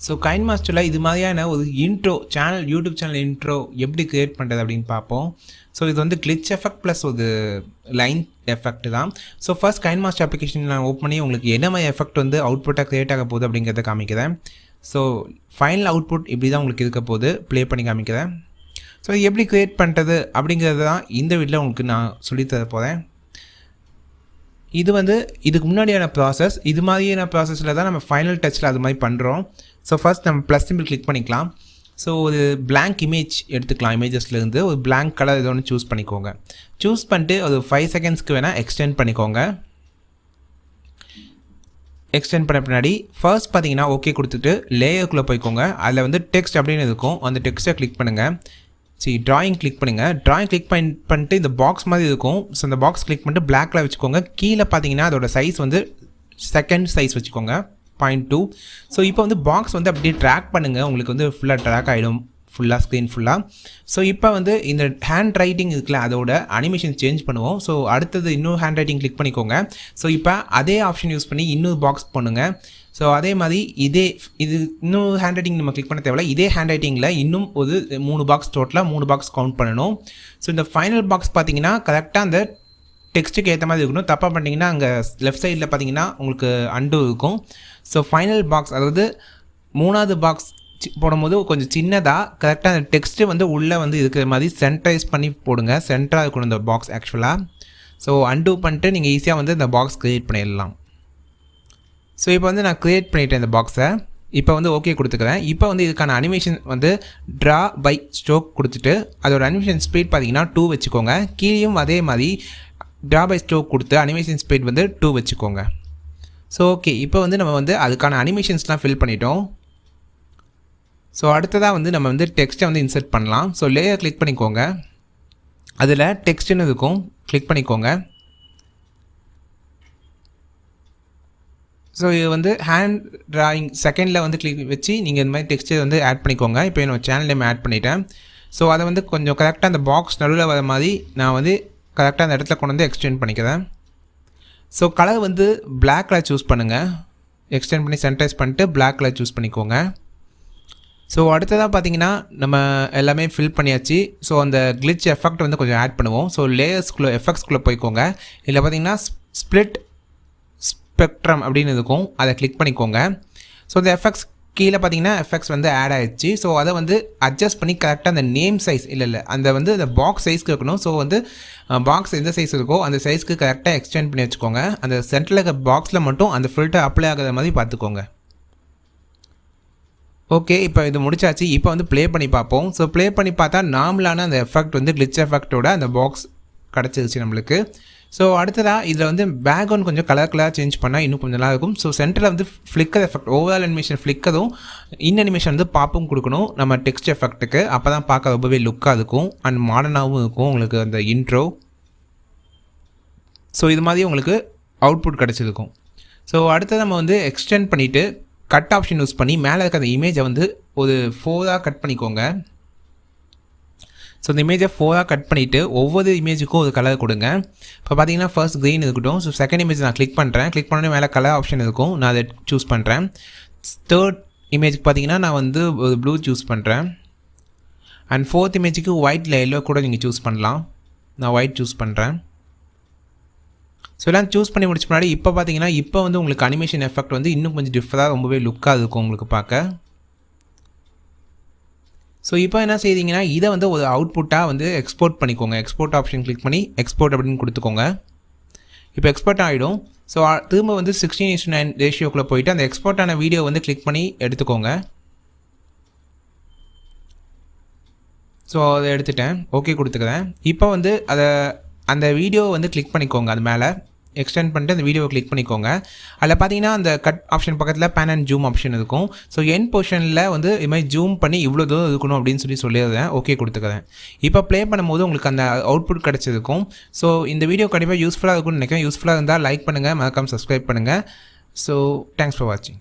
So கைன்மாஸ்டரில் இது மாதிரியான ஒரு intro channel YouTube channel intro எப்படி க்ரியேட் பண்ணுறது அப்படின்னு பார்ப்போம். ஸோ இது வந்து கிளிச் எஃபெக்ட் ப்ளஸ் ஒரு லைன் எஃபெக்ட் தான். ஸோ ஃபர்ஸ்ட் கைன்மாஸ்டர் அப்ளிகேஷன் நான் ஓப்பன் பண்ணி உங்களுக்கு என்ன மாதிரி எஃபெக்ட் வந்து அவுட்புட்டாக க்ரியேட் ஆக போகுது அப்படிங்கிறத காமிக்கிறேன். ஸோ ஃபைனல் அவுட்புட் இப்படி தான் உங்களுக்கு இருக்க போகுது, ப்ளே பண்ணி காமிக்கிறேன். ஸோ எப்படி க்ரியேட் பண்ணுறது அப்படிங்கிறது தான் இந்த வீடியோவில் உங்களுக்கு நான் சொல்லித்தர போகிறேன். இது வந்து இதுக்கு முன்னாடியான ப்ராசஸ், இது மாதிரியான ப்ராசஸில் தான் நம்ம ஃபைனல் டச்சில் அது மாதிரி பண்ணுறோம். ஸோ ஃபர்ஸ்ட் நம்ம ப்ளஸ் சிம்பிள் கிளிக் பண்ணிக்கலாம். ஸோ ஒரு பிளாங்க் இமேஜ் எடுத்துக்கலாம். இமேஜஸ்லேருந்து ஒரு பிளாங்க் கலர் ஏதோ ஒன்று சூஸ் பண்ணிக்கோங்க. சூஸ் பண்ணிட்டு ஒரு 5 செகண்ட்ஸ்க்கு வேணால் எக்ஸ்டெண்ட் பண்ணிக்கோங்க. எக்ஸ்டெண்ட் பண்ண பின்னாடி ஃபர்ஸ்ட் பார்த்தீங்கன்னா ஓகே கொடுத்துட்டு லேயருக்குள்ளே போய்க்கோங்க. அதில் வந்து டெக்ஸ்ட் அப்படின்னு இருக்கும், அந்த டெக்ஸ்ட்டை கிளிக் பண்ணுங்கள். சரி, ட்ராயிங் கிளிக் பண்ணுங்கள். ட்ராயிங் கிளிக் பண்ணிட்டு இந்த பாக்ஸ் மாதிரி இருக்கும். ஸோ இந்த பாக்ஸ் கிளிக் பண்ணிட்டு பிளாக்ல வச்சுக்கோங்க. கீழே பார்த்தீங்கன்னா அதோட சைஸ் வந்து செகண்ட் சைஸ் வச்சுக்கோங்க, 0.2. ஸோ இப்போ வந்து பாக்ஸ் வந்து அப்படியே ட்ராக் பண்ணுங்கள். உங்களுக்கு வந்து ஃபுல்லாக ட்ராக் ஆகிடும், ஃபுல்லாக ஸ்க்ரீன் ஃபுல்லாக. ஸோ இப்போ வந்து இந்த ஹேண்ட் ரைட்டிங் இருக்குல்ல, அதோட அனிமேஷன் சேஞ்ச் பண்ணுவோம். ஸோ அடுத்தது இன்னும் ஹேண்ட் ரைட்டிங் கிளிக் பண்ணிக்கோங்க. ஸோ இப்போ அதே ஆப்ஷன் யூஸ் பண்ணி இன்னொரு பாக்ஸ் பண்ணுங்கள். ஸோ அதே மாதிரி இது இன்னும் ஹேண்ட் ரைட்டிங் நம்ம கிளிக் பண்ண தேவையில்ல. இதே ஹேண்ட் ரைட்டிங்கில் இன்னும் ஒரு 3 பாக்ஸ், டோட்டலாக 3 பாக்ஸ் கவுண்ட் பண்ணணும். ஸோ இந்த ஃபைனல் பாக்ஸ் பார்த்தீங்கன்னா கரெக்டாக அந்த டெக்ஸ்ட்டுக்கு ஏற்ற மாதிரி இருக்கணும். தப்பாக பண்ணிங்கன்னா அங்கே லெஃப்ட் சைடில் பார்த்தீங்கன்னா உங்களுக்கு அண்டு இருக்கும். ஸோ ஃபைனல் பாக்ஸ், அதாவது 3வது பாக்ஸ் போடும்போது கொஞ்சம் சின்னதாக கரெக்டாக அந்த டெக்ஸ்ட்டு வந்து உள்ளே வந்து இருக்கிற மாதிரி சென்டரைஸ் பண்ணி போடுங்க. சென்டராக இருக்கணும் இந்த பாக்ஸ் ஆக்சுவலாக. ஸோ அண்டு பண்ணிட்டு நீங்கள் ஈஸியாக வந்து இந்த பாக்ஸ் க்ரியேட் பண்ணிடலாம். ஸோ இப்போ வந்து நான் க்ரியேட் பண்ணிட்டேன் இந்த பாக்ஸை. இப்போ வந்து ஓகே கொடுத்துக்கிறேன். இப்போ வந்து இதுக்கான அனிமேஷன் வந்து ட்ரா பை ஸ்ட்ரோக் கொடுத்துட்டு அதோட அனிமேஷன் ஸ்பீட் பார்த்தீங்கன்னா 2 வச்சுக்கோங்க. கீழேயும் அதே மாதிரி ட்ரா பை ஸ்ட்ரோக் கொடுத்து அனிமேஷன் ஸ்பீட் வந்து 2 வச்சுக்கோங்க. ஸோ ஓகே, இப்போ வந்து நம்ம வந்து அதுக்கான அனிமேஷன்ஸ்லாம் ஃபில் பண்ணிட்டோம். ஸோ அடுத்ததாக வந்து நம்ம வந்து டெக்ஸ்ட்டை வந்து இன்சர்ட் பண்ணலாம். ஸோ லேயர் கிளிக் பண்ணிக்கோங்க. அதில் டெக்ஸ்ட்டுன்னு இருக்கும், கிளிக் பண்ணிக்கோங்க. ஸோ இது வந்து ஹேண்ட் ட்ராயிங் செகண்டில் வந்து கிளிக் வச்சு நீங்கள் இந்த மாதிரி டெக்ஸ்ட்டை வந்து ஆட் பண்ணிக்கோங்க. இப்போ என்னோட சேனல் நேம் ஆட் பண்ணிட்டேன். ஸோ அதை வந்து கொஞ்சம் கரெக்டாக அந்த பாக்ஸ் நடுவில் வர மாதிரி நான் வந்து கரெக்டாக அந்த இடத்துல கொண்டு வந்து எக்ஸ்டெண்ட் பண்ணிக்கிறேன். ஸோ கலர் வந்து பிளாக் கலர் சூஸ் பண்ணுங்கள். எக்ஸ்டெண்ட் பண்ணி சென்டரைஸ் பண்ணிட்டு பிளாக் கலர் சூஸ் பண்ணிக்கோங்க. ஸோ அடுத்ததாக பார்த்தீங்கன்னா நம்ம எல்லாமே ஃபில் பண்ணியாச்சு. ஸோ அந்த கிளிச் எஃபெக்ட் வந்து கொஞ்சம் ஆட் பண்ணுவோம். ஸோ லேயர்ஸ்குள்ளே எஃபெக்ட்ஸ்குள்ளே போய்க்கோங்க. இதில் பார்த்தீங்கன்னா ஸ்ப்ளிட் ஸ்பெக்ட்ரம் அப்படின்னு இருக்கும், அதை கிளிக் பண்ணிக்கோங்க. ஸோ இந்த எஃபெக்ட்ஸ் கீழே பார்த்தீங்கன்னா எஃபெக்ட்ஸ் வந்து ஆட் ஆகிடுச்சு. ஸோ அதை வந்து அட்ஜஸ்ட் பண்ணி கரெக்டாக அந்த நேம் சைஸ் இல்லை அந்த வந்து அந்த பாக்ஸ் சைஸ்க்கு இருக்கணும். ஸோ வந்து பாக்ஸ் எந்த சைஸ் இருக்கோ அந்த சைஸ்க்கு கரெக்டாக எக்ஸ்டெண்ட் பண்ணி வச்சுக்கோங்க. அந்த சென்டரில் இருக்க பாக்ஸில் மட்டும் அந்த ஃபில்டர் அப்ளை ஆகாத மாதிரி பார்த்துக்கோங்க. ஓகே, இப்போ இது முடிச்சாச்சு. இப்போ வந்து ப்ளே பண்ணி பார்ப்போம். ஸோ ப்ளே பண்ணி பார்த்தா நார்மலான அந்த எஃபெக்ட் வந்து கிளிச் எஃபெக்டோட அந்த பாக்ஸ் கிடச்சிருச்சு நம்மளுக்கு. ஸோ அடுத்ததாக இதில் வந்து பேக்ரவுண்ட் கொஞ்சம் கலர் சேஞ்ச் பண்ணால் இன்னும் கொஞ்சம் நல்லா இருக்கும். ஸோ சென்டரில் வந்து ஃப்ளிக்கர் எஃபெக்ட், ஓவரால் அனிமேஷன் ஃப்ளிக்கரும் இன் அனிமேஷன் வந்து பாப்பும் கொடுக்கணும் நம்ம டெக்ஸ்ட் எஃபெக்ட்டுக்கு. அப்போ தான் பார்க்க ரொம்பவே லுக்காக இருக்கும் அண்ட் மாடர்னாகவும் இருக்கும் உங்களுக்கு அந்த இன்ட்ரோ. ஸோ இது மாதிரி உங்களுக்கு அவுட்புட் கிடச்சிருக்கும். ஸோ அடுத்தது நம்ம வந்து எக்ஸ்டெண்ட் பண்ணிவிட்டு கட் ஆப்ஷன் யூஸ் பண்ணி மேலே இருக்க அந்த இமேஜை வந்து ஒரு 4ஆக கட் பண்ணிக்கோங்க. ஸோ இந்த இமேஜை 4ஆக கட் பண்ணிவிட்டு ஒவ்வொரு இமேஜுக்கும் ஒரு கலர் கொடுங்க. இப்போ பார்த்தீங்கன்னா ஃபர்ஸ்ட் க்ரீன் இருக்கட்டும். ஸோ செகண்ட் இமேஜ் நான் கிளிக் பண்ணுறேன். கிளிக் பண்ணோன்னே மேலே கலர் ஆப்ஷன் இருக்கும், நான் அதை சூஸ் பண்ணுறேன். தேர்ட் இமேஜுக்கு பார்த்தீங்கன்னா நான் வந்து ஒரு ப்ளூ சூஸ் பண்ணுறேன். அண்ட் ஃபோர்த் இமேஜுக்கு ஒயிட்டில் எல்லோ கூட நீங்கள் சூஸ் பண்ணலாம். நான் ஒயிட் சூஸ் பண்ணுறேன். ஸோ எல்லாம் சூஸ் பண்ணி முடிச்ச முன்னாடி இப்போ பார்த்தீங்கன்னா இப்போ வந்து உங்களுக்கு அனிமேஷன் எஃபெக்ட் வந்து இன்னும் கொஞ்சம் டிஃப்ரெண்டாக ரொம்பவே லுக்காக இருக்கும் உங்களுக்கு பார்க்க. ஸோ இப்போ என்ன செய்தீங்கன்னா இதை வந்து ஒரு அவுட்புட்டாக வந்து எக்ஸ்போர்ட் பண்ணிக்கோங்க. எக்ஸ்போர்ட் ஆப்ஷன் கிளிக் பண்ணி எக்ஸ்போர்ட் அப்படின்னு கொடுத்துக்கோங்க. இப்போ எக்ஸ்போர்ட் ஆகிடும். ஸோ திரும்ப வந்து 16:9 ரேஷியோக்குள்ளே போயிட்டு அந்த எக்ஸ்போர்ட் ஆன வீடியோ வந்து கிளிக் பண்ணி எடுத்துக்கோங்க. ஸோ அதை எடுத்துட்டேன், ஓகே கொடுத்துக்கிறேன். இப்போ வந்து அந்த வீடியோ வந்து கிளிக் பண்ணிக்கோங்க. அது மேலே எக்ஸ்டெண்ட் பண்ணிட்டு அந்த வீடியோவை கிளிக் பண்ணிக்கோங்க. அதில் பார்த்தீங்கன்னா அந்த கட் ஆப்ஷன் பக்கத்தில் பேன் அண்ட் ஜூம் ஆப்ஷன் இருக்கும். ஸோ என் பொசிஷனில் வந்து இது மாதிரி ஜூம் பண்ணி இவ்வளோ தூரம் இருக்கணும் அப்படின்னு சொல்லிடுறேன், ஓகே கொடுத்துக்கிறேன். இப்போ ப்ளே பண்ணும்போது உங்களுக்கு அந்த அவுட்புட் கிடச்சிருக்கும். ஸோ இந்த வீடியோ கண்டிப்பாக யூஸ்ஃபுல்லாக இருக்கும்னு நினைக்கிறேன். யூஸ்ஃபுல்லாக இருந்தால் லைக் பண்ணுங்கள், மறக்காம சப்ஸ்கிரைப் பண்ணுங்கள். ஸோ தேங்க்ஸ் ஃபார் வாட்சிங்.